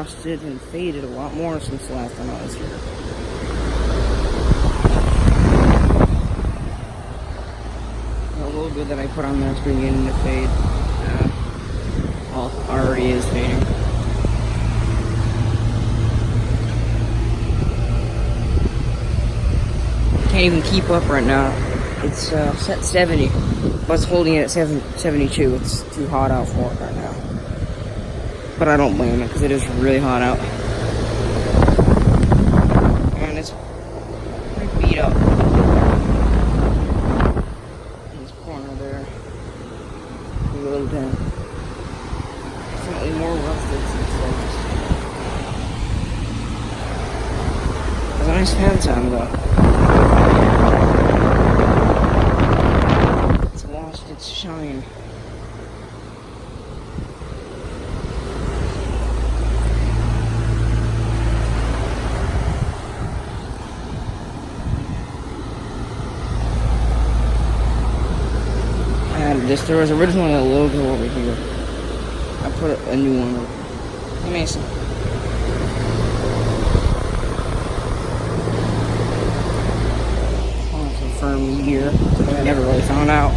frosted and faded a lot more since the last time I was here. A little bit that I put on there is beginning to fade. Well, already is fading. Can't even keep up right now. It's set 70, but it's holding it at 72. It's too hot out for it right now. But I don't blame it, because it is really hot out. And it's pretty beat up. In this corner there. A little bit. Definitely more rusted since then. It was a nice fan sound though. Its shine. I added this. There was originally a logo over here. I put a new one over. Amazing. Confirm year. I never really found out.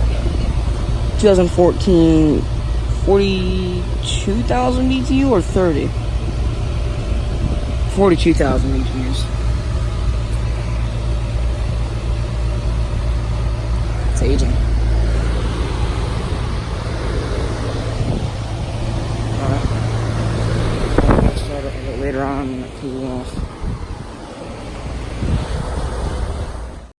2014, 42,000 BTU or 30? 42,000 BTUs.